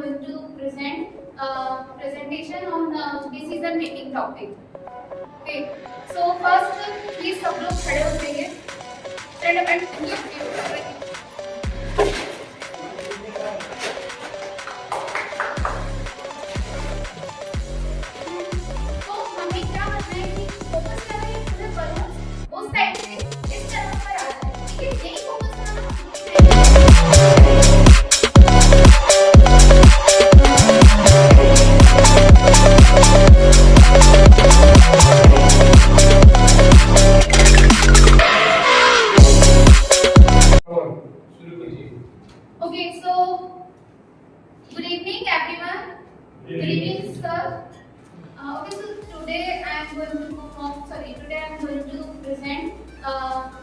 going to present presentation on decision making topic. Okay. So first, please सब लोग खड़े हो जाइए. Stand up and give. तो हमें क्या करना है कि फोकस करना है पूरे बलून उस साइड से इस तरफ पर आ जाए. ठीक है, यही फोकस करना Okay, so good evening everyone. Good evening sir. Okay, so today I am going to present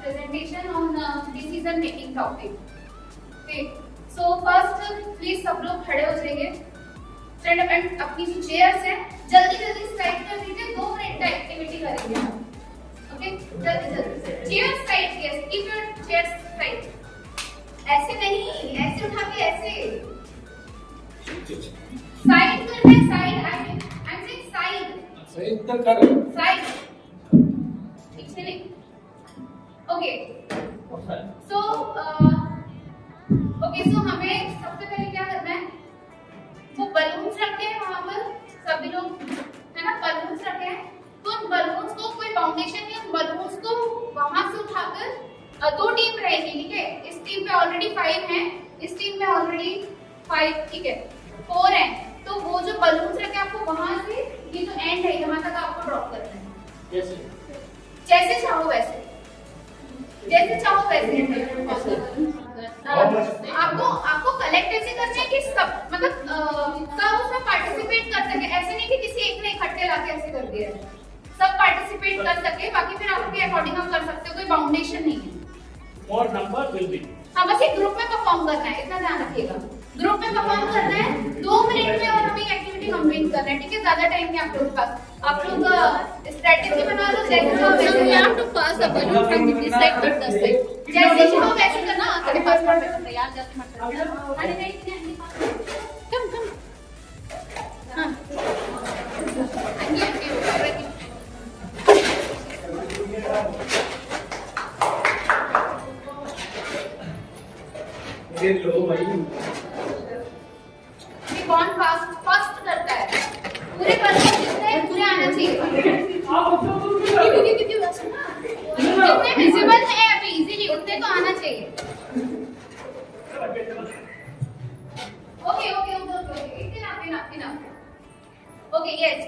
presentation on decision making topic. Okay, so first please सब लोग खड़े हो जाइए. Stand up and अपनी जो chairs है जल्दी स्ट्राइक कर दीजिए. 2 मिनट का एक्टिविटी करेंगे हम. Okay, जल्दी chairs straight. Yes, keep your chairs straight. ऐसे नहीं, ऐसे उठा के ऐसे साइड करना है. Side I am saying side तो कर साइड पीछे नहीं. ओके सो हमें सबसे पहले क्या करना है, वो बलून्स रखे हैं वहां पर सभी लोग है ना. बलून्स रखे हैं तो उन बलून्स को कोई फाउंडेशन नहीं, उन बलून्स को वहां से उठाकर 2 टीम रहेगी. ठीक है, इस टीम में ऑलरेडी 5 हैं, इस टीम में ऑलरेडी 5. ठीक है, 4 हैं. तो वो जो बलून्स रखे आपको वहां से ये जो एंड है यहाँ तक आपको ड्रॉप करना है. जैसे चाहो वैसे, जैसे चाहो वैसे. आपको कलेक्ट ऐसे करना है कि सब मतलब सब उसमें पार्टिसिपेट कर सके. ऐसे नहीं कि किसी एक ने इकट्ठे लाके ऐसे कर दिया है. सब पार्टिसिपेट कर सके. बाकी फिर आपके अकॉर्डिंग आप कर सकते हो, कोई बाउंडेशन नहीं है. More number will be. हाँ, बस एक ग्रुप में परफॉर्म करना है, इतना ध्यान रखिएगा. ग्रुप में परफॉर्म करना है 2 मिनट में और हमें एक्टिविटी कंप्लीट करना है. ठीक है, ज्यादा टाइम नहीं आप लोगों के पास. आप लोग स्ट्रेटजी बना लो. जैसे चाहो वैसे. You have to pass the balloon from this side to this side. जैसे चाहो वैसे करना. तेरे पास परफेक्ट यार जस्ट मत कर. अरे नहीं Come. हाँ. ये लो भाई. ये कौन फर्स्ट करता है? पूरे बलून जितने पूरे आना चाहिए. जितने विजिबल है अभी इजीली उतने तो आना चाहिए. ओके इतना. Okay yes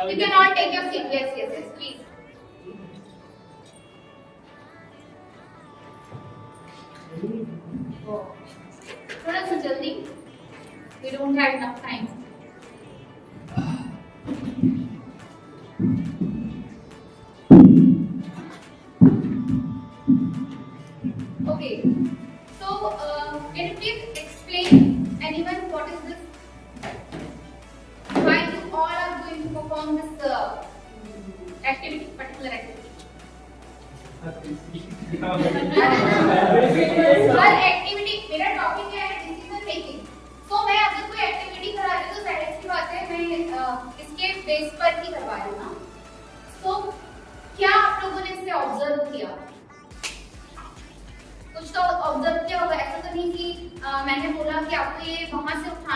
you can all take your seat. Yes please. थोड़ा सा जल्दी. We don't have enough time. Okay. So, can you please explain anyone what is this? Why you all are going to perform this particular activity? Her activity मेरा topic क्या है, decision making. तो मैं अगर कोई एक्टिविटी करा रही हूँ तो साइड की बात है मैं इसके बेस पर ही करवा रही हूँ ना. तो क्या आप लोगों ने इससे ऑब्जर्व किया? कुछ तो ऑब्जर्व किया होगा. ऐसा तो नहीं कि मैंने बोला कि आपको ये वहां से उठा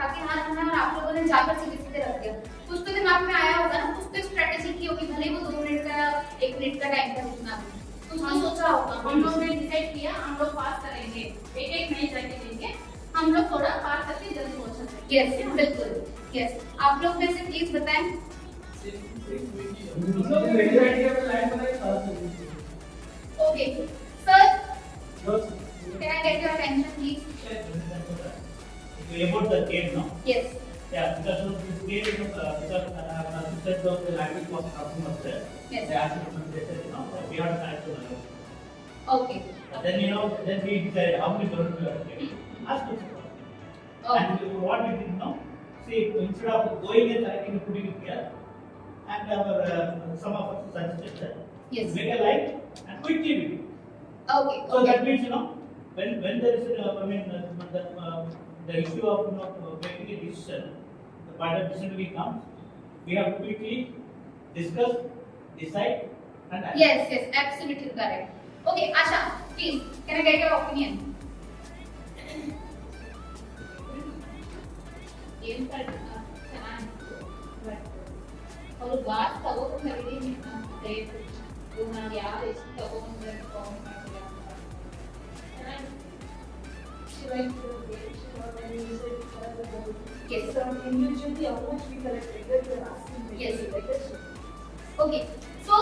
के यहाँ रखना है और आप लोगों ने जाकर सीधे रख दिया. कुछ तो दिमाग में आया होगा ना, कुछ तो स्ट्रेटेजी की होगी. भले वो 2 मिनट का 1 मिनट का टाइम का जितना भी कुछ तो सोचा होगा. हम लोग ने डिसाइड किया हम लोग पास करेंगे. एक मिनट करके देंगे. हम लोग थोड़ा पास करके जल्दी पहुंच सकते हैं. यस बिल्कुल यस. आप लोग में से प्लीज बताएं. Okay sir, can I get your attention please? About the game, no? Yes. Yeah, because of this game, because of the language was talking about that. Yes. They asked us to we have to connect to the. Okay. Then we decided how many balloons we are taking. Ask us. And what we did now, see, instead of going and connecting and putting it here, and some of us suggested that Yes. make a light and quickly do it. Okay. So Okay. that means when there is the issue of making a decision, the point of decision we come, we have to quickly discuss, decide, and act. Yes, absolutely correct. Okay, Asha, please, can I get your opinion? ಏನ್ ಚೆನ್ನಾಗಿ ಅವರು Gauss ತಗೋಕೊಂಡ್ರೆ rate ನಾವು ಯಾರು ಎಷ್ಟು ತಗೊಂಡ್ರೆ comment ಮಾಡಿಲ್ಲ Yes. Individually, how much we collected, they are asking. Yes. Okay so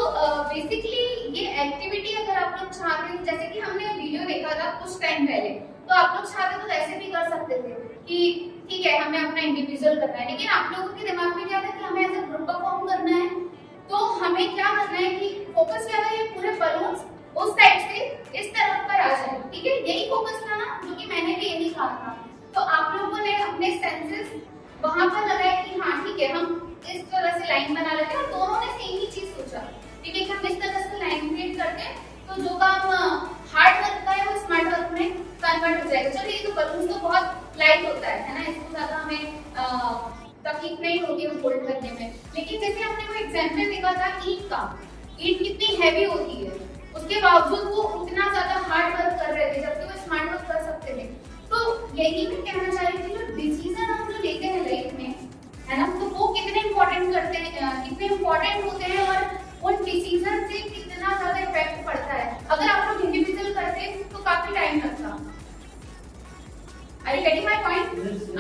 basically ये activity अगर आप लोग चाहते हैं, जैसे कि हमने वीडियो देखा था कुछ टाइम पहले, तो आप लोग चाहते तो ऐसे भी कर सकते थे कि ठीक है हमें अपना इंडिविजुअल करना है, लेकिन आप लोगों के दिमाग में क्या था कि हमें एज अ ग्रुप परफॉर्म करना है। तो हमें क्या करना है कि फोकस क्या था, ये पूरे बलून्स उस साइड से इस तरफ पर आ जाए, ठीक है, यही फोकस था ना, जो कि मैंने भी यही कहा था। तो आप लोगों ने अपने सेंसेस वहां पर लगाए कि हाँ ठीक है हम इस तरह से लाइन बना लेते हैं, दोनों ने सेम ही चीज सोचा, ठीक है, कि हम इस तरह से लाइन क्रिएट करते हैं तो जो काम हार्ड वर्क का है वो स्मार्ट वर्क में कन्वर्ट हो जाएगा। चलिए ये तो बलून्स तो बहुत लाइट होता है ना, इसको ज्यादा हमें तकलीफ नहीं होती है होल्ड करने में, लेकिन जैसे हमने वो एग्जांपल देखा था ईंट का, ईंट कितनी हैवी होती है, उसके बावजूद वो उतना ज्यादा हार्ड वर्क कर रहे थे जबकि वो स्मार्ट वर्क कर सकते थे। तो यही मैं कहना चाह रही थी, जो डिसीजन हम जो लेते हैं लाइफ में, है ना, तो वो कितने इम्पोर्टेंट करते हैं, कितने इम्पोर्टेंट होते हैं और उन डिसीजन से कितना ज्यादा इफेक्ट पड़ता है। अगर आप लोग इंडिविजुअल करते तो काफी टाइम लगता। Are you getting my point?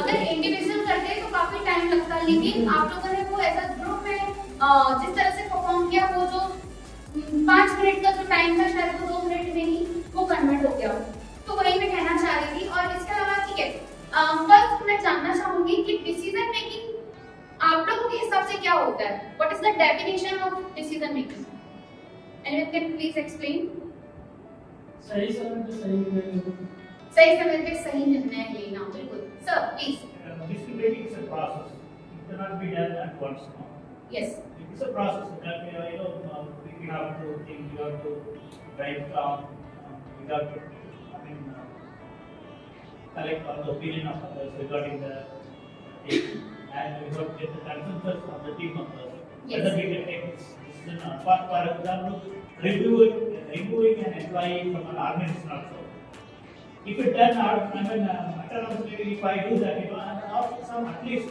अगर इंडिविजुअल करते तो काफी टाइम लगता, लेकिन आप लोगों ने वो एज अ ग्रुप में जिस तरह से परफॉर्म किया, वो जो 5 मिनट का जो टाइम था शायद वो 2 मिनट में ही वो कन्वर्ट हो गया। तो वही मैं कहना चाह रही थी। और इसके अलावा ठीक है, फर्स्ट मैं जानना चाहूंगी कि डिसीजन मेकिंग आप लोगों के हिसाब से क्या होता है? What is the definition of decision making? Anyone can please explain? सही समय पे सही निर्णय लेना। सही समय पे सही निर्णय लेना, बिल्कुल। Sir please. Decision making is a process. It cannot be done at once. No? Yes It is a process that we have to think, we have to write down, we have to collect all the opinion of others regarding the thing, and we have to get the consensus from the team members. Yes. Whether we can take this decision or not. For example, reviewing an employee from an organization also. If it done autonomously, if I do that, at least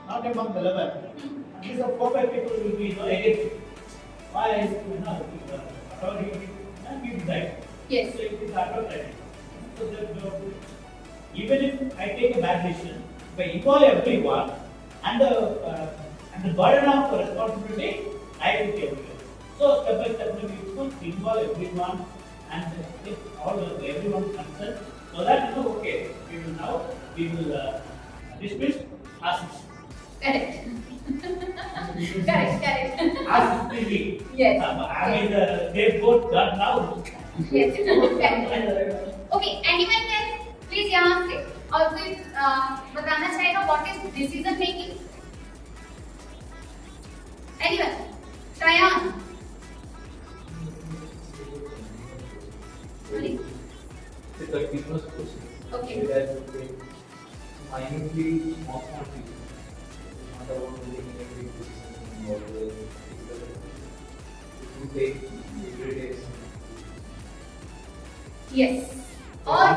not among the level, at least 4-5 people will be against it. Why is authority and we decide. Yes. So it is authority. So even if I take a bad decision, if I involve everyone and the burden of responsibility, I will take it. So step by step we must involve everyone and take everyone concerned, so that okay, we will dismiss as Correct. Correct. as we. Yes. I mean they both done now. Yes. Okay. Anyone can please यहाँ से और कोई बताना चाहेगा what is decision making? Anyone? Trayan. Sorry. It's a continuous process. Okay. Whereas minutely small things, not about making every decision or it will take every day. Yes. और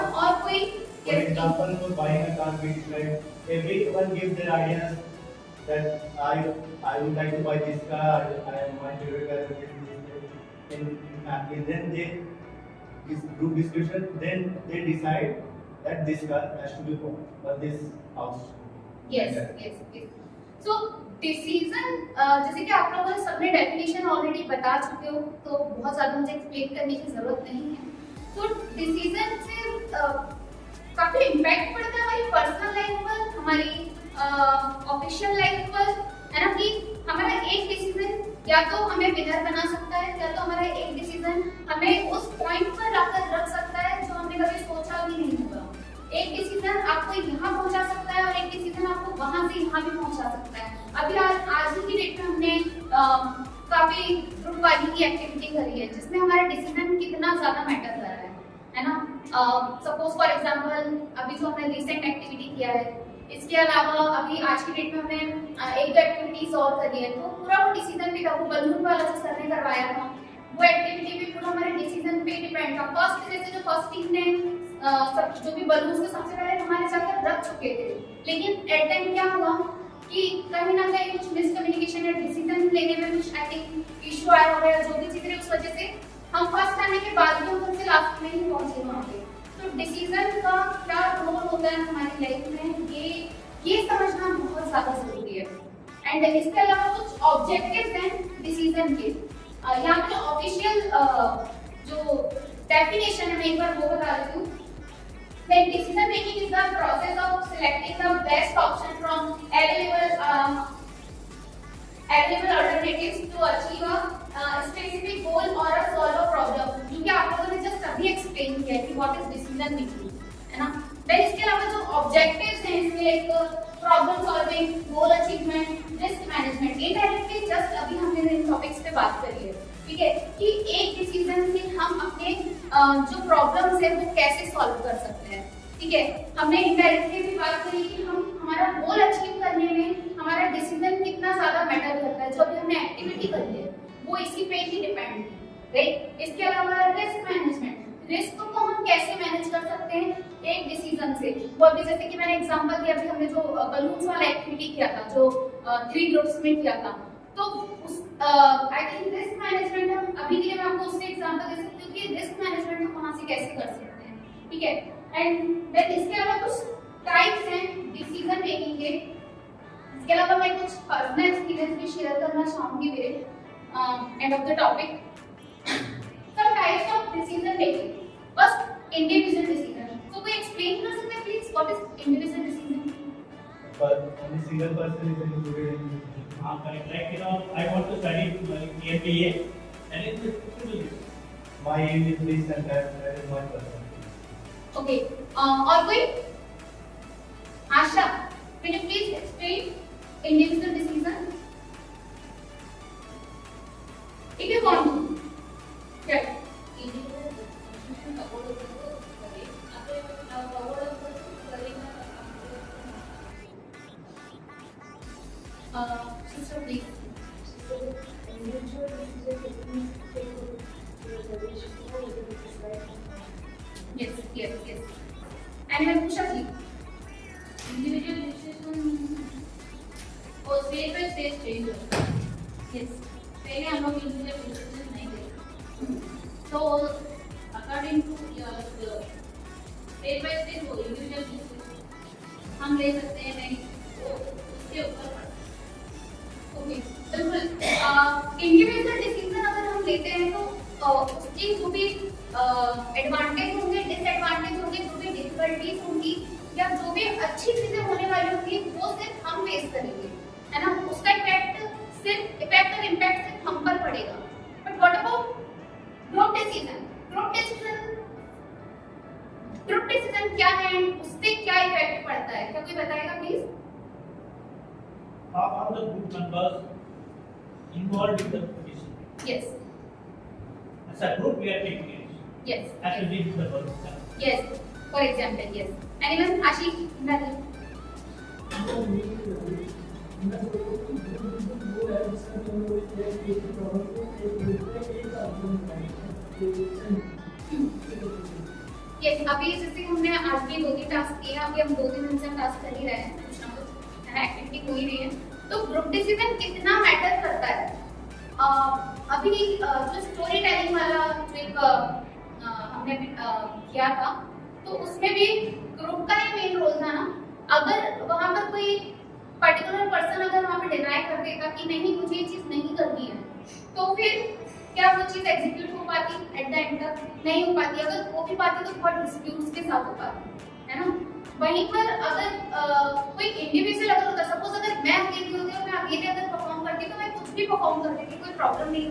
कोई? For example, for buying a car, we decide everyone gives their ideas that I would like to buy this car. My favorite car is this. And then they group discussion. Then they decide that this car has to be bought or this house. Yes. So decision जैसे कि आप लोगों ने सबने definition already बता चुके हो, तो बहुत ज्यादा मुझे एक्सप्लेन करने की जरूरत नहीं है। तो डिसीजन से काफी इम्पैक्ट पड़ता है हमारी पर्सनल लाइफ पर, हमारी ऑफिशियल लाइफ पर, है ना, कि हमारा एक डिसीजन या तो हमें विनर बना सकता है, या तो हमारा एक डिसीजन हमें उस पॉइंट पर लाकर रख सकता है जो हमने कभी सोचा भी नहीं होगा। एक डिसीजन आपको यहाँ पहुंचा सकता है और एक डिसीजन आपको वहां से यहाँ भी पहुंचा सकता है। अभी आज की डेट में हमने काफी ग्रुप वाली की एक्टिविटी करी है जिसमें हमारा डिसीजन कितना ज्यादा मैटर कर रहा है ना। सपोज फॉर एग्जांपल अभी जो हमने रिसेंट एक्टिविटी किया है, इसके अलावा अभी आज की डेट में हमने एक दो एक्टिविटीज और करी है, तो पूरा वो डिसीजन पे था। वो बलून वाला जो सर ने करवाया था, वो एक्टिविटी भी पूरा हमारे डिसीजन पे डिपेंड था। फर्स्ट जैसे जो फर्स्ट टीम ने सब जो भी बलून से सबसे पहले हमारे जाकर रख चुके थे, लेकिन एट टाइम क्या हुआ कि कहीं ना कहीं कुछ मिसकम्युनिकेशन या डिसीजन लेने में कुछ आई थिंक इशू आया हो गया, जो भी चीजें, उस वजह से हम फर्स्ट आने के बाद भी हम सबसे लास्ट में ही पहुंचे वहां पे। तो डिसीजन का क्या रोल होता है हमारी लाइफ में, ये समझना बहुत ज्यादा जरूरी है। एंड इसके अलावा कुछ ऑब्जेक्टिव्स हैं डिसीजन के। यहाँ पे ऑफिशियल जो डेफिनेशन है मैं एक बार वो बता देती हूँ। Then decision making is the process of selecting the best option from available alternatives to achieve a specific goal or a solve a problem, जो कि आप लोगों ने जस्ट अभी एक्सप्लेन किया कि व्हाट इज डिसीजन मेकिंग, है ना। देन इसके अलावा जो ऑब्जेक्टिव्स हैं इसमें एक प्रॉब्लम सॉल्विंग, गोल achievement, risk management, indirectly just अभी हमने इन टॉपिक्स पे बात करी है, ठीक है, कि एक डिसीजन से हम अपने जो प्रॉब्लम्स है वो कैसे सॉल्व कर सकते हैं, ठीक है। हमने इनडायरेक्टली भी बात करी कि हम हमारा गोल अचीव करने में हमारा डिसीजन कितना ज्यादा मैटर करता है। जो अभी हमने एक्टिविटी करी है वो इसी पे ही डिपेंड है, राइट। इसके अलावा रिस्क मैनेजमेंट, रिस्क को हम कैसे मैनेज कर सकते हैं एक डिसीजन से। वो अभी जैसे कि मैंने एग्जांपल दिया, अभी हमने जो बलून्स वाला एक्टिविटी किया था, जो 3 ग्रुप्स में किया था, तो उस आई थिंक रिस्क मैनेजमेंट हम अभी के लिए मैं आपको उससे एग्जांपल दे सकती हूँ कि रिस्क मैनेजमेंट हम वहां से कैसे कर सकते हैं, ठीक है। एंड देन इसके अलावा कुछ टाइप्स हैं डिसीजन मेकिंग के। इसके अलावा मैं कुछ पर्सनल एक्सपीरियंस भी शेयर करना चाहूंगी मेरे end of the topic. Some types of decision making. First, individual decision. So कोई एक्सप्लेन कर सकते हैं please what is individual decision? But only single person is included in this. Correct. Like, you know, I want to study MBA, and it's simple. My aim is this and that is my person. Okay. और कोई? आशा, can you please explain individual decision? If you want to. Yeah. Sister, please. Yes. And मैं पूछा थी individual decision वो stage by stage change होता है। yes पहले हम लोग इंडिविजुअल डिसीजन नहीं लेते, तो according to your stage by stage वो इंडिविजुअल डिसीजन हम ले सकते हैं, नहीं वो उसके ऊपर। ओके, बिल्कुल। इंडिविजुअल डिसीजन अगर हम लेते हैं तो उसकी जो भी एडवांटेज होंगे, डिसएडवांटेज होंगे, जो भी डिफिकल्टीज होंगी या जो भी अच्छी चीजें होने वाली होंगी वो सिर्फ हम फेस करेंगे, है ना। उसका इफेक्ट और इम्पैक्ट सिर्फ हम पर पड़ेगा। But what about group decision? Group decision क्या है, उससे क्या इफेक्ट पड़ता है, क्या कोई बताएगा please? How are the group members involved in the decision? Yes. As a group, we are taking it. Yes. As a lead the person. Yes. For example, yes. Anyone? Ashik? Nabil? Yes. अभी जैसे हमने आज के 2-3 task किए, अभी हम 2-3 दिन से टास्क कर ही रहे हैं, कुछ ना कुछ है, एक्टिविटी हो ही रही है। तो ग्रुप डिसीजन कितना मैटर करता है? अभी जो स्टोरी टेलिंग वाला जो एक हमने किया था, तो उसमें भी ग्रुप का ही मेन रोल था ना। अगर वहां पर कोई पर्टिकुलर पर्सन अगर वहां पर डिनाई कर देगा कि नहीं मुझे ये चीज नहीं करनी है, तो फिर क्या वो चीज एग्जीक्यूट हो पाती? एट द एंड तक नहीं हो पाती। अगर हो भी पाती तो बहुत डिस्प्यूट्स के साथ हो पाती, है ना। वहीं पर अगर कोई इंडिविजुअल अगर होता, सपोज अगर मैं अकेली होती और मैं अकेले अगर परफॉर्म करती तो मैं कुछ भी परफॉर्म कर देती, कोई प्रॉब्लम नहीं।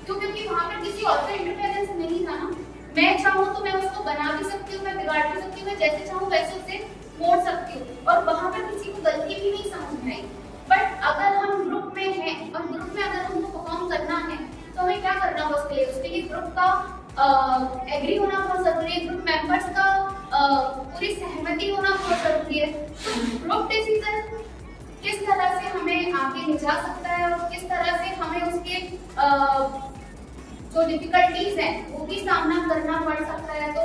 क्यों? क्योंकि वहां पर किसी और का इंडिपेंडेंस नहीं था ना। मैं चाहूँ तो मैं उसको बना भी सकती हूँ, मैं बिगाड़ भी सकती हूँ, मैं जैसे चाहूँ वैसे उसे मोड़ सकती हूँ, और वहां पर किसी को गलती भी नहीं समझ में आई। बट अगर हम ग्रुप में हैं और ग्रुप में अगर हमको परफॉर्म करना है तो हमें क्या करना होगा? उसके लिए ग्रुप का एग्री होना बहुत जरूरी है, ग्रुप मेंबर्स का पूरी सहमति होना बहुत जरूरी है। ग्रुप डिसीजन किस तरह से हमें आगे ले जा सकता है और किस तरह से हमें उसके जो डिफिकल्टीज हैं वो भी सामना करना पड़ सकता है। तो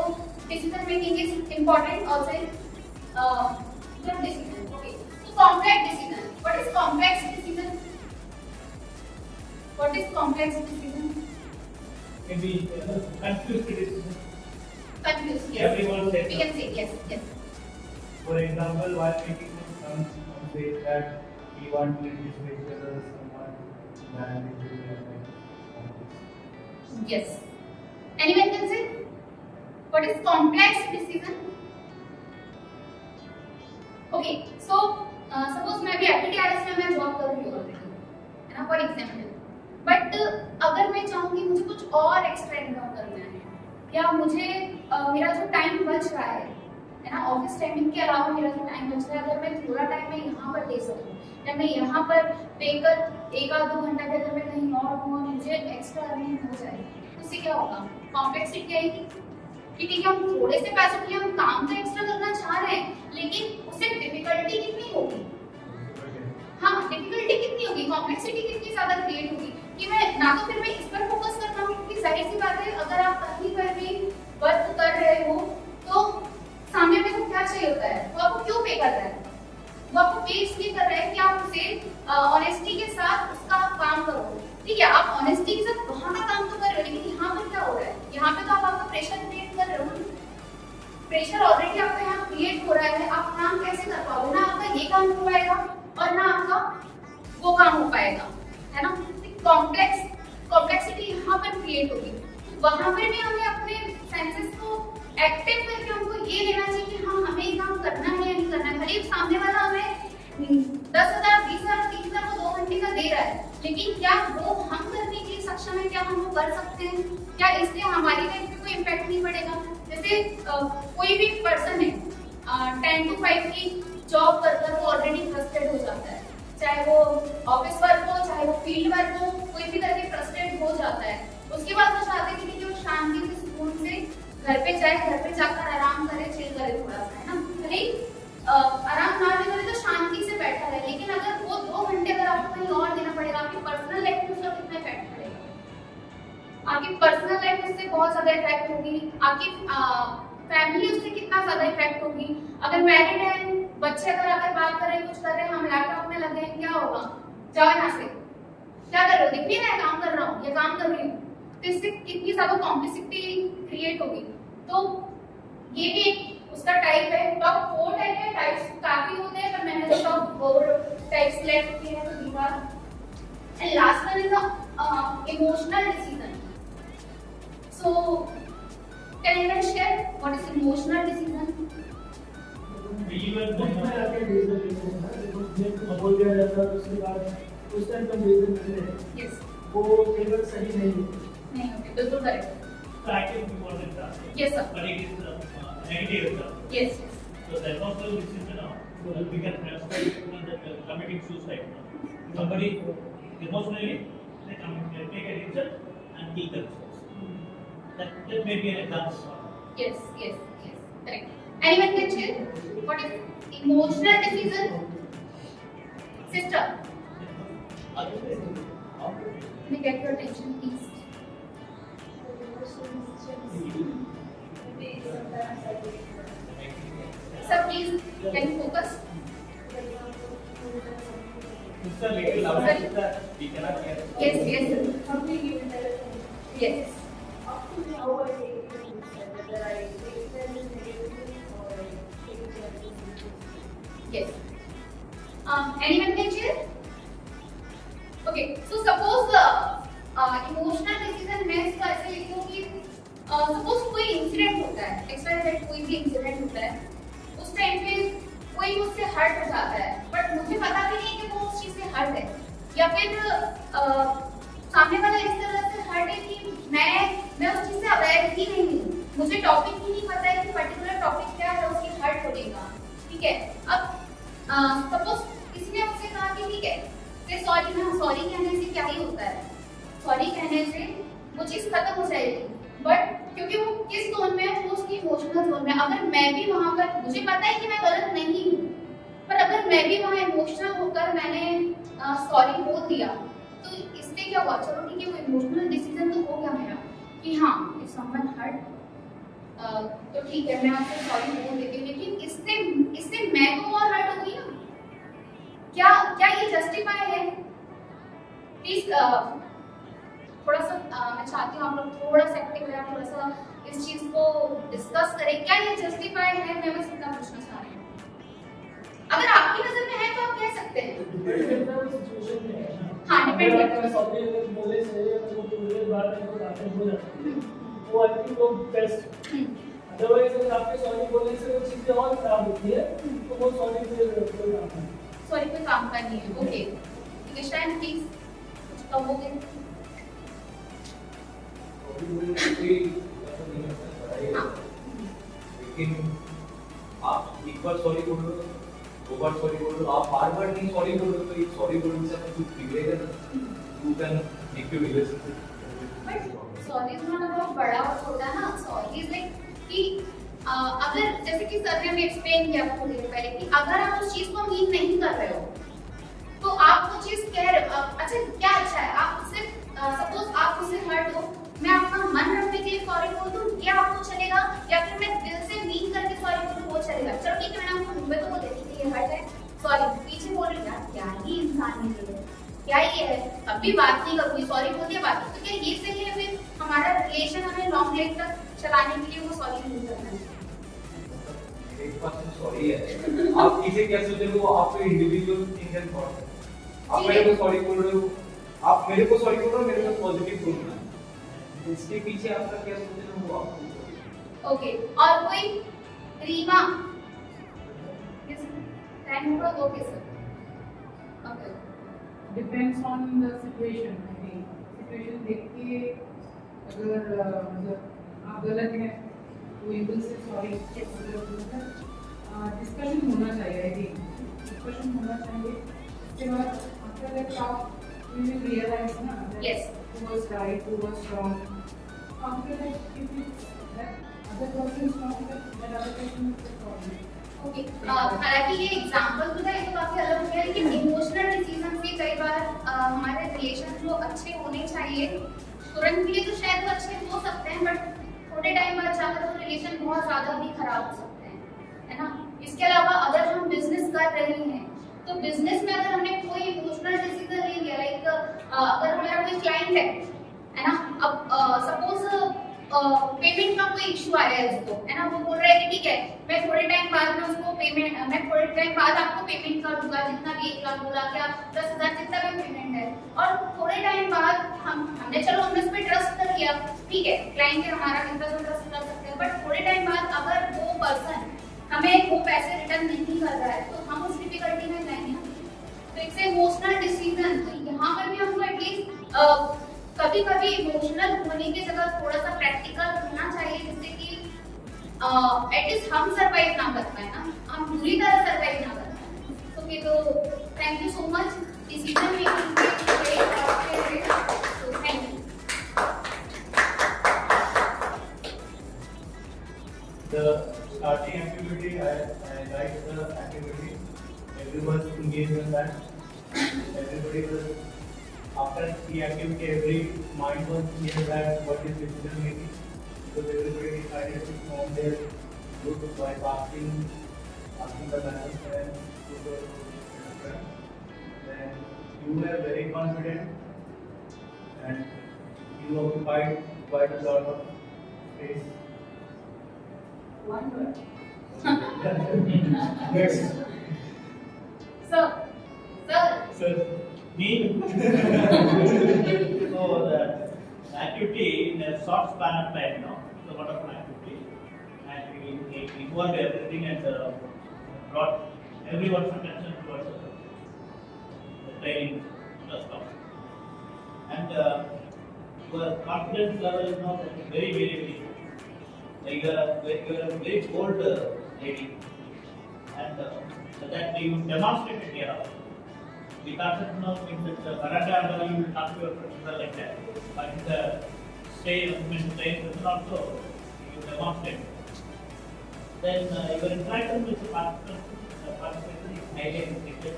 decision making is important also in group decision. Okay, तो complex decision, what is complex decision? What is complex decision? Maybe confused decision. Confused, yes. Everyone says We can say yes, yes. For example, while making some say that we want to reduce vegetables, someone and it will be like Yes. Anyone can say? What is complex decision? Okay, so suppose मैं भी FTTRS में मैं job कर रही हूँ already, है ना, for example. But अगर मैं चाहूँगी मुझे कुछ और एक्स्ट्रा इनकम करना है, या मुझे मेरा जो टाइम बच रहा है ना, ऑफिस टाइमिंग के अलावा मेरा जो टाइम बच रहा है, अगर मैं थोड़ा टाइम मैं यहाँ पर दे सकूँ या मैं यहाँ पर देकर 1-2 घंटा भी अगर मैं कहीं और हूँ और मुझे एक्स्ट्रा अर्निंग हो जाए, तो उससे क्या होगा? कॉम्प्लेक्सिटी आएगी कि ठीक है, हम थोड़े से पैसों के लिए हम काम तो एक्स्ट्रा करना चाह रहे हैं, लेकिन उससे डिफिकल्टी कितनी होगी? हाँ, डिफिकल्टी कितनी होगी, कॉम्प्लेक्सिटी कितनी ज्यादा क्रिएट होगी कि मैं ना तो फिर मैं इस पर फोकस करता हूँ, क्योंकि जाहिर सी बात है अगर आप कहीं पर भी वर्क कर रहे हो तो सामने में को क्या चाहिए होता है, वो आपको क्यों पे कर रहा है? वो आपको पे इसलिए कर रहा है कि आप उसे ऑनेस्टी के साथ उसका काम करो। ठीक है, आप ऑनेस्टी के साथ वहाँ का काम तो कर रहे हो, लेकिन यहाँ पर क्या हो रहा है? यहाँ पे तो आप आपका प्रेशर क्रिएट कर रहे हो, प्रेशर ऑलरेडी आपका यहाँ क्रिएट हो रहा है, आप काम कैसे कर पाओगे? ना आपका ये काम हो पाएगा और ना आपका वो काम हो पाएगा, है ना। कॉम्प्लेक्सिटी यहाँ पर क्रिएट होगी, वहां पर भी हमें अपने सेंसेस को एक्टिव करके हमको ये लेना चाहिए कि हाँ हमें ये काम करना है या नहीं करना है। भले सामने वाला हमें 10,000, 20,000, 30,000 को 2 घंटे का दे रहा है, लेकिन क्या वो हम करने के लिए सक्षम है? क्या हम वो कर सकते हैं? क्या इससे हमारी लाइफ पे कोई इम्पैक्ट नहीं पड़ेगा? जैसे कोई भी पर्सन है 10 to 5 की जॉब कर वो ऑलरेडी फ्रस्ट्रेट हो जाता है, चाहे वो ऑफिस वर्क हो चाहे वो फील्ड वर्क हो, कोई भी तरह के फ्रस्ट्रेट हो जाता है। उसके बाद वो चाहते हैं कि वो शांति से सुकून से घर पे जाए, घर पे जाकर आराम करे, चिल करे थोड़ा सा, है ना। भले आराम ना भी करे तो शांति से बैठा रहे, लेकिन अगर वो 2 घंटे अगर आपको कहीं और देना पड़ेगा, आपकी पर्सनल लाइफ में उसका कितना इफेक्ट पड़ेगा? आपकी पर्सनल लाइफ उससे बहुत ज्यादा इफेक्ट होगी, आपकी फैमिली उससे कितना ज्यादा इफेक्ट होगी। अगर मैरिड है, बच्चे अगर बात कर रहे हैं, कुछ कर रहे हैं, हम लैपटॉप में लगे हैं, क्या होगा? जाओ यहाँ से, क्या कर रहे हो? दिख नहीं रहा है काम कर रहा हूँ या काम कर रही हूँ, तो इससे कितनी ज्यादा कॉम्प्लेक्सिटी क्रिएट होगी। तो ये भी एक उसका टाइप है। टॉप 4 टाइप है, टाइप्स काफी होते हैं पर मैंने जो टॉप 4 टाइप सिलेक्ट किए हैं तो दीवार। And last one is emotional decision. So can you share what is emotional decision? बोल दिया जाता है उसके बाद उस टाइम का डिसीजन लेते हैं, यस, वो केवल सही नहीं नहीं होते, बिल्कुल correct. So I can be more than that. Yes, sir. But it is negative. Yes, yes. So the emotional decision, we can respect that committing suicide. Somebody emotionally they take a decision and kill themselves. That may be an example. Yes, yes, yes, correct. Anyone can share what is emotional decision? Sister, may I get your attention, please? Sir, please, can you focus? Sister, little louder, sister. We cannot hear. Yes, yes, sir. Yes. Yes. Anyone can share? Okay. So suppose emotional decision मैं इसका ऐसे लिखती हूँ कि suppose कोई incident होता है, experiment कोई भी इंसिडेंट होता है, उस टाइम पे कोई मुझसे हर्ट हो जाता है, बट मुझे पता भी नहीं कि वो उस चीज से हर्ट है, या फिर सामने वाला इस तरह से हर्ट है कि मैं उस चीज से अवेयर ही नहीं हूँ, मुझे टॉपिक ही नहीं पता है कि पर्टिकुलर टॉपिक क्या है, उसकी हर्ट होने का। ठीक है, अब सपोज किसी ने मुझसे कहा कि ठीक है सॉरी ना, सॉरी कहने से क्या ही होता है, सॉरी कहने से वो चीज खत्म हो जाएगी, बट क्योंकि वो किस जोन में है, वो उसकी इमोशनल जोन में है। अगर मैं भी वहां पर, मुझे पता है कि मैं गलत नहीं हूँ, पर अगर मैं भी वहां इमोशनल होकर मैंने सॉरी बोल दिया, तो इससे क्या हुआ? चलो ठीक है, वो इमोशनल डिसीजन तो हो गया मेरा कि हाँ इफ समवन हर्ट तो ठीक है, मैं आपसे सॉरी बोल देती हूँ, लेकिन इससे मैं तो और हर्ट हो गई ना। क्या ये जस्टिफाई है? प्लीज थोड़ा सा मैं चाहती हूँ आप लोग थोड़ा सा एक्टिव रहें, थोड़ा सा इस चीज को डिस्कस करें। क्या ये जस्टिफाई है? मैं बस इतना पूछना चाह रही हूँ। अगर आपकी नजर में है तो आप कह सकते हैं। हाँ, डिपेंड करता है। सॉरी बोले से वो पूरे बात में को बातें हो जाती है, वो आई थिंक वो बेस्ट। अदरवाइज अगर आपके सॉरी बोलने से वो चीजें और खराब होती है, तो वो सॉरी फिर कोई काम नहीं। सॉरी कोई काम का नहीं है। ओके, ठीक है, शायद प्लीज कुछ कहोगे? लेकिन आप एक बार सॉरी बोल लो, दो बार सॉरी बोल लो, आप बार बार नहीं सॉरी बोल लो, तो एक सॉरी बोलने से कुछ बिगड़ेगा ना। You can make your relationship. Sorry is not about बड़ा और छोटा ना। सॉरी इज लाइक कि अगर जैसे कि सर ने हमें एक्सप्लेन किया थोड़ी देर पहले कि अगर आप उस चीज को मीन नहीं कर रहे हो, तो आप वो चीज कह रहे हो, अच्छा क्या अच्छा है, आप सिर्फ सपोज आप उससे हर्ट हो, मैं आपका मन रखने के लिए सॉरी बोल दूं, क्या आपको चलेगा? या फिर मैं दिल से मीन करके सॉरी बोलूं, वो चलेगा? चलो ठीक है, मैंने आपको मुंबई तो बोल देती थी ये हर्ट है, सॉरी, पीछे बोल रही यार क्या ही इंसान है, क्या ये है, अभी बात नहीं करूंगी, सॉरी बोल दिया बात। तो क्या ये सही है? फिर हमारा रिलेशन हमें लॉन्ग लेग तक चलाने के लिए वो सॉरी नहीं करना है। एक बात तो सॉरी है, आप किसे क्या सोच रहे हो, आपके इंडिविजुअल थिंक एंड थॉट है। आप मेरे को सॉरी बोल रहे हो, आप मेरे को सॉरी बोल रहे हो, मेरे को पॉजिटिव बोलना है, इसके पीछे आपका क्या सोच रहे हो वो आपको। ओके, और कोई? रीमा, टाइम होगा? Okay sir, okay. Depends on the situation, I think. Situation देख के अगर मतलब आप गलत हैं तो able से sorry डिस्कशन होना चाहिए। I think डिस्कशन होना चाहिए। उसके बाद after that आप you will realize ना that Yes. who was right, who was wrong. After that, if it's that other person is wrong, that other person is the problem. Okay, हालांकि ये example तो था, ये तो काफी अलग हो गया, लेकिन इमोशनल डिसीजन से कई बार हमारे रिलेशन जो अच्छे होने चाहिए तुरंत के लिए तो शायद वो अच्छे हो सकते हैं, बट थोड़े टाइम बाद जाकर वो रिलेशन बहुत ज्यादा भी खराब हो सकते हैं, है ना। इसके अलावा अगर हम बिजनेस कर रहे हैं, तो बिजनेस में अगर हमने कोई इमोशनल डिसीजन ले लिया, लाइक अगर हमारा कोई क्लाइंट है ना, अब सपोज पेमेंट का कोई इशू आया है उसको, है ना, वो बोल रहा है कि ठीक है मैं थोड़े टाइम बाद में उसको पेमेंट, मैं थोड़े टाइम बाद आपको पेमेंट कर दूंगा, जितना भी 1 लाख 2 लाख या 10,000 जितना भी पेमेंट है। और थोड़े टाइम बाद हमने चलो हमने उस पर ट्रस्ट कर लिया, ठीक है, क्लाइंट है हमारा, कितना तो ट्रस्ट कर सकते हैं, बट थोड़े टाइम बाद अगर वो पर्सन हमें वो पैसे रिटर्न नहीं कर रहा है, तो हम उस डिफिकल्टी में जाएंगे। तो इट्स इमोशनल डिसीजन। तो यहाँ पर भी हमको एटलीस्ट कभी कभी इमोशनल होने की जगह थोड़ा सा प्रैक्टिकल होना चाहिए, जिससे कि एटलीस्ट हम सरवाइव ना कर पाए ना, हम पूरी तरह सरवाइव ना कर पाए। ओके, तो thank you so much decision making के लिए। तो thank you. The starting activity, I like the activity. Everyone engaged in that. Everybody was, after the activity, every mind was clear that what is decision making. So everybody decided to form their group by asking the manager and to the friend. Then you were very confident and you occupied quite a lot of space. One word. Next. Sir, Me? So the activity in a short span of time, no, it's a wonderful activity, and we involved everything and brought everyone's attention towards the training stuff. And your confidence level is now very, very, very. Like you are a very bold lady, and that you demonstrated here. We thought that, you know, in the karate area you will talk to your professor like that, but in the staying also you demonstrate. Then your interaction with the participants is highly effective,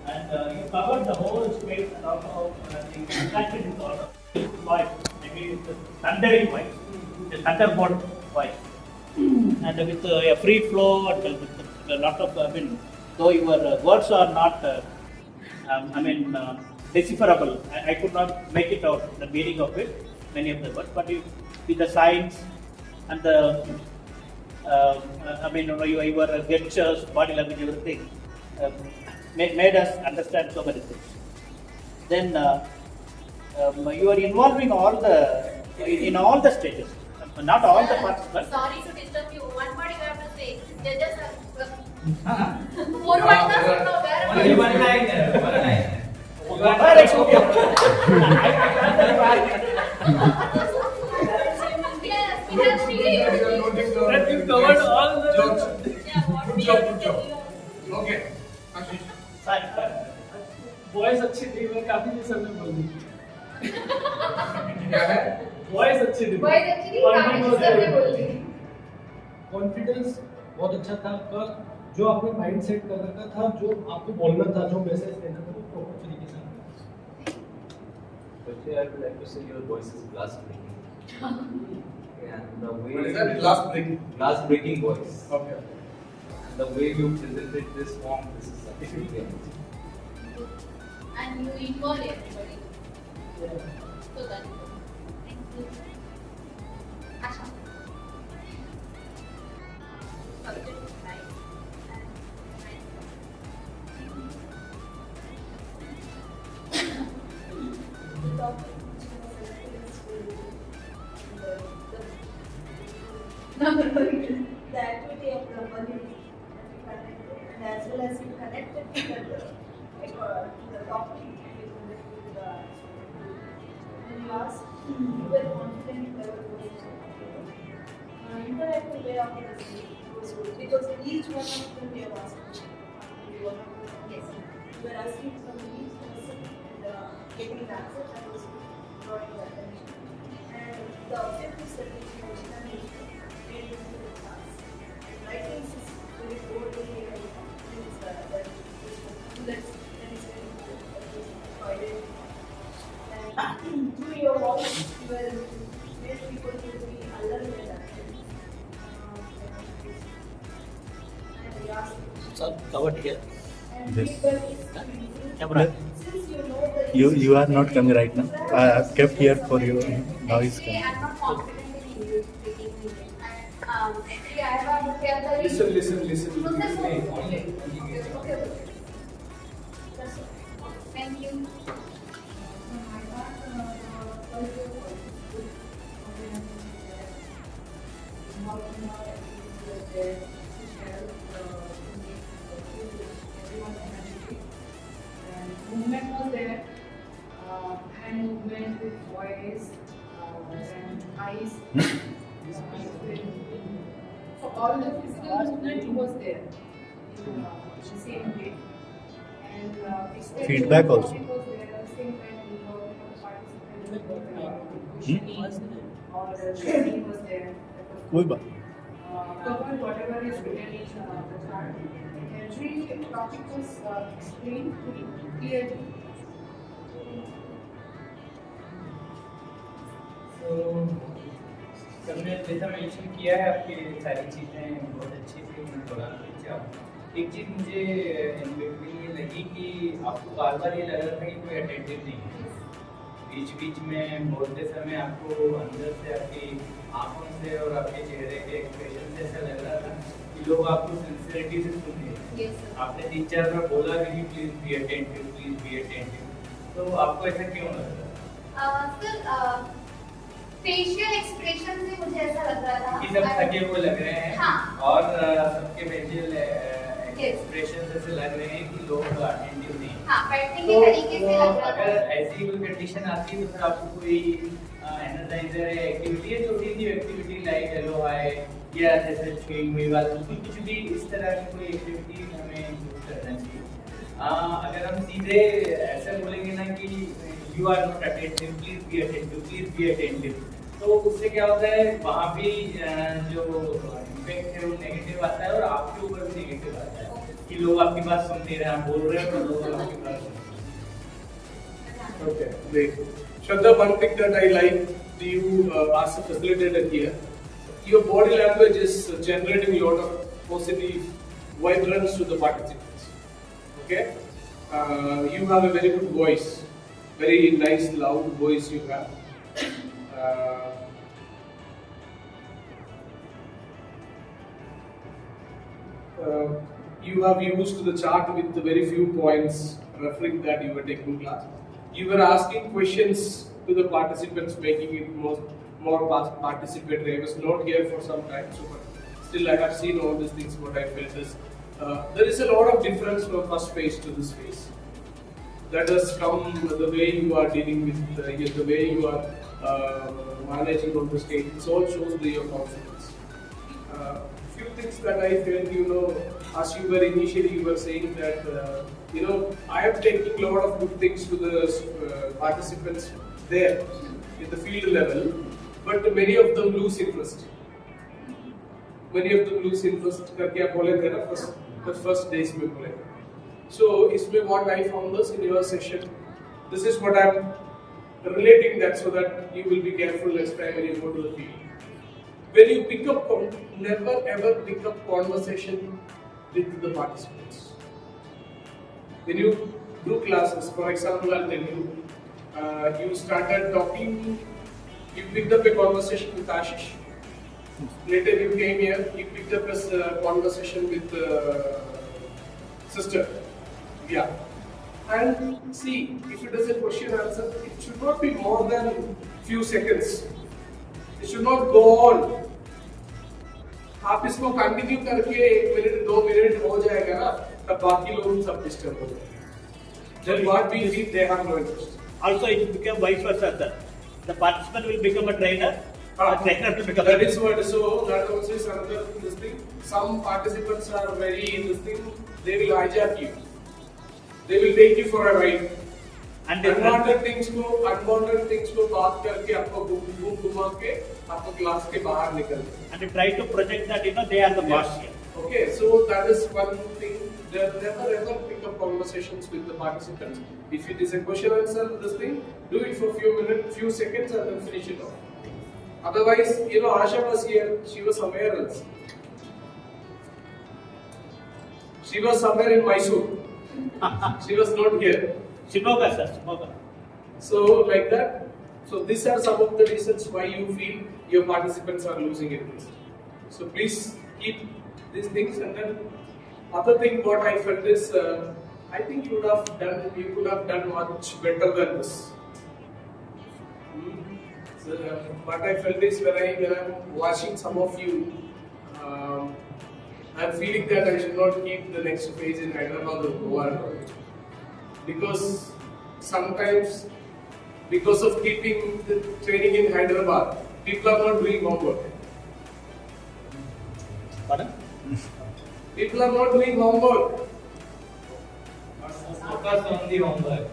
and you covered the whole space and also the interaction with all the voice. Maybe it's a thundering voice, the thunderbolt voice, and with a free flow and with a lot of though your words are not decipherable. I could not make it out the meaning of it, many of the words, but with the signs and the your gestures, body language, everything made us understand so many things. Then you are involving in all the stages, not all the participants. Sorry to disturb you. One word you have to say. Judges are. More word doesn't know where. Only one line है, one line है. Yes, we have three. That you covered all the. Yeah, what we have to do. Okay. Voice अच्छी थी, मैं काफी देर से बोल दी. क्या है? वॉइस अच्छी थी. Voice actually काफी डिस्टर्ब बोल रही थी. कॉन्फिडेंस बहुत अच्छा था आपका. जो आपने माइंड सेट कर रखा था, जो आपको बोलना था, जो मैसेज देना था, वो प्रॉपर तरीके से आपने. Firstly, I would like to say your voice is glass breaking. And the way What is that? Glass breaking. glass breaking voice. Okay. And the way you presented this form, this is absolutely amazing. And you involve everybody. So that's good. Thank you. Asha. Subject is nice. And nice. The activity of the body and as well as you connected to the topic with the when you asked, you were confident there was interactive way of the because each one of them we have asked. Yes, we were asking from each person and getting the answer that was drawing the attention. And the objectives that we mentioned is made into the class. Writing is very boldly that is that is very important. And through your voice, you will make people to be alert with that. And we ask. Sir, covered here. And This. feedback is Camera. since you know the You are not coming right now. I have kept here for you. Now is Actually, coming. I'm not confident in English speaking English. And actually, I have a vocabulary. Listen. No, that's Only- okay. only- Okay. That's okay. Thank you. Movement was there, hand movement with voice and eyes. So all the physical movement was there in the same way. And expression Feedback also. was there at the same time involvement of participants or the training was there. कोई बात. Covered whatever is written in the chart. Every topic was explained clearly. तो सबने जैसा mention किया है आपकी सारी चीज़ें बहुत अच्छी थी. मैं बोला एक चीज़ मुझे ये लगी कि आपको बार बार ये लग रहा था कि कोई अटेंटिव नहीं है. बीच में बोलते समय आपको अंदर से आपकी आंखों से और आपके चेहरे के एक्सप्रेशन से ऐसा लग रहा था कि लोग आपको सिंसियरिटी से सुन रहे हैं. Yes, sir. आपने 3-4 बार बोला भी प्लीज बी अटेंटिव. तो आपको ऐसा क्यों लग रहा था सर, फेशियल एक्सप्रेशन से मुझे ऐसा लग रहा था कि सब थके हुए लग रहे हैं? हाँ. और सबके फेशियल एक्सप्रेशन ऐसे लग रहे हैं कि लोग अटेंटिव नहीं. हाँ, बैठने तो के तरीके से लग रहा अगर था. ऐसी कोई कंडीशन आती है तो फिर आपको कोई एनर्जाइजर है एक्टिविटी है छोटी सी एक्टिविटी लाइक हेलो हाय या जैसे छुई हुई बात कुछ भी इस तरह की कोई एक्टिविटी हमें यूज करना चाहिए. अगर हम सीधे ऐसे बोलेंगे ना कि you are not attentive please be attentive तो उससे क्या होता है वहाँ भी जो इम्पैक्ट है वो नेगेटिव आता है और आपके ऊपर भी नेगेटिव आता है कि लोग आपकी बात सुन नहीं रहे हैं, आप बोल रहे हैं तो लोग आपकी बात सुन रहे हैं। Okay, great. Shraddha, one thing that I like you as a facilitator here, your body language is generating a lot of positive vibrance to the participants. Okay, you have a very good voice, very nice loud voice you have. You have used the chart with very few points referring that you were taking class. You were asking questions to the participants, making it more participatory. I was not here for some time, so but still I have seen all these things. What I felt is there is a lot of difference from first phase to this phase. That has come the way you are dealing with the way you are managing on the stage. It all shows your confidence. Few things that I felt, as you were initially, you were saying that, I am taking a lot of good things to the participants there in the field level, but many of them lose interest. Many of them lose interest करके आप बोले थे ना first days में बोले. So इसमें what I found is in your session, this is what I'm relating that so that you will be careful next time when you go to the field. When you pick up, never ever pick up conversation with the participants. When you do classes, for example, I'll tell you, you started talking, you picked up a conversation with Ashish. Later you came here, you picked up a conversation with sister. Yeah. And see, if it is a question answer, it should not be more than few seconds. It should not go on. आप इसको continue करके 1 minute 2 minute हो जाएगा ना, तब बाकी लोग सब डिस्टर्ब हो जाएंगे. Then what we need, they have no interest. Also, it will become vice versa, sir. The participant will become a trainer. A trainer will become. That is what. So that also is another this thing. Some participants are very this thing. They will hijack you. They will take you for a ride. And unwanted things को बात करके आपको घुमा के आपको class के बाहर निकल. And they try to project that they are the boss here. Okay, so that is one thing. Never ever pick up conversations with the participants. If it is a question answer, this thing, do it for few minutes, few seconds, and then finish it off. Otherwise, Asha was here. She was somewhere else. She was somewhere in Mysore. She was not here. Shimoga, sir. Shimoga. So like that. So these are some of the reasons why you feel your participants are losing interest. So please keep these things. And then other thing what I felt is I think you could have done much better than this. So what I felt is when I'm watching some of you, I'm feeling that I should not keep the next phase in Hyderabad or Goa. Because sometimes, because of keeping the training in Hyderabad, people are not doing homework. Pardon? People are not doing homework. Focus on the homework.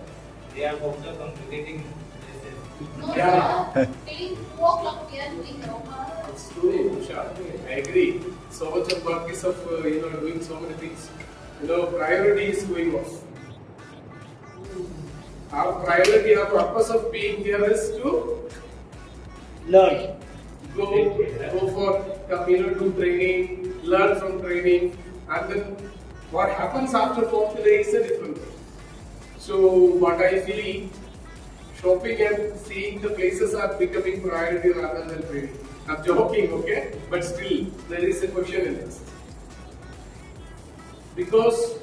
They are focused on relating places. No, Yeah. sir. Till 2 o'clock we are doing homework. It's true, Usha. I agree. So much of work is of doing so many things. Priority is going off. Our priority, our purpose of being here is to Learn. go for do training, learn from training, and then what happens after 4th day is a different thing. So what I feel, shopping and seeing the places are becoming priority rather than training. I'm joking, okay? But still, there is a question in this. Because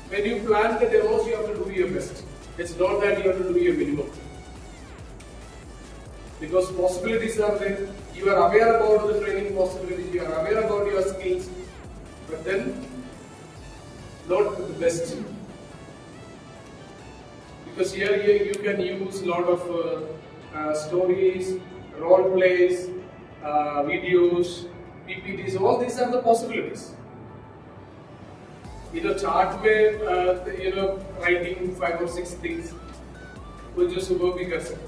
when you plan the demos, you have to do your best. It's not that you have to do your minimum. Because possibilities are there. You are aware about the training possibilities, you are aware about your skills, but then not the best. Because here you can use a lot of stories, role plays, videos, PPTs, all these are the possibilities. Chart में writing 5 or 6 things, वो जो सुबह भी कर सकते हैं.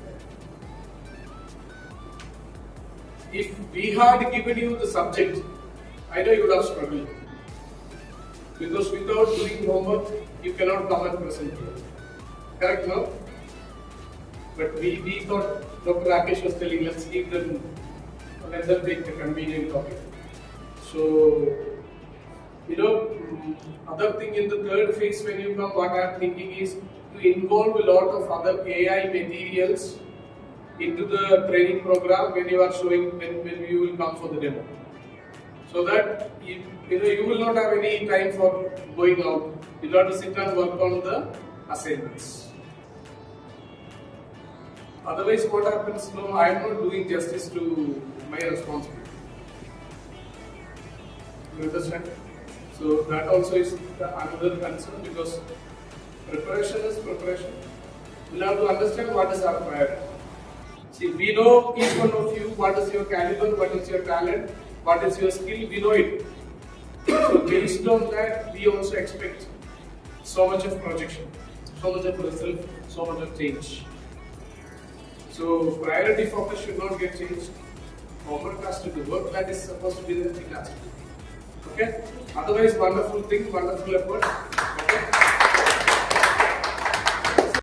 if we had given you the subject, I know you would have struggled. Because without doing homework, you cannot come and present here. Correct, no? But we thought Dr. Rakesh was telling, let's give them, let them take the convenient topic. So, you know, other thing in the third phase when you come, what I am thinking is to involve a lot of other AI materials into the training program when you are showing, when you will come for the demo. So that you will not have any time for going out. You will have to sit and work on the assignments. Otherwise, what happens? No, I am not doing justice to my responsibility. You understand? So that also is another concern, because preparation is preparation. We have to understand what is our priority. See, we know each one of you, what is your caliber, what is your talent, what is your skill, we know it. So based on that, we also expect so much of projection, so much of result, so much of change. So priority focus should not get changed. Homework has to do, work that is supposed to be the thing has to do. Okay? Otherwise, wonderful thing, wonderful effort.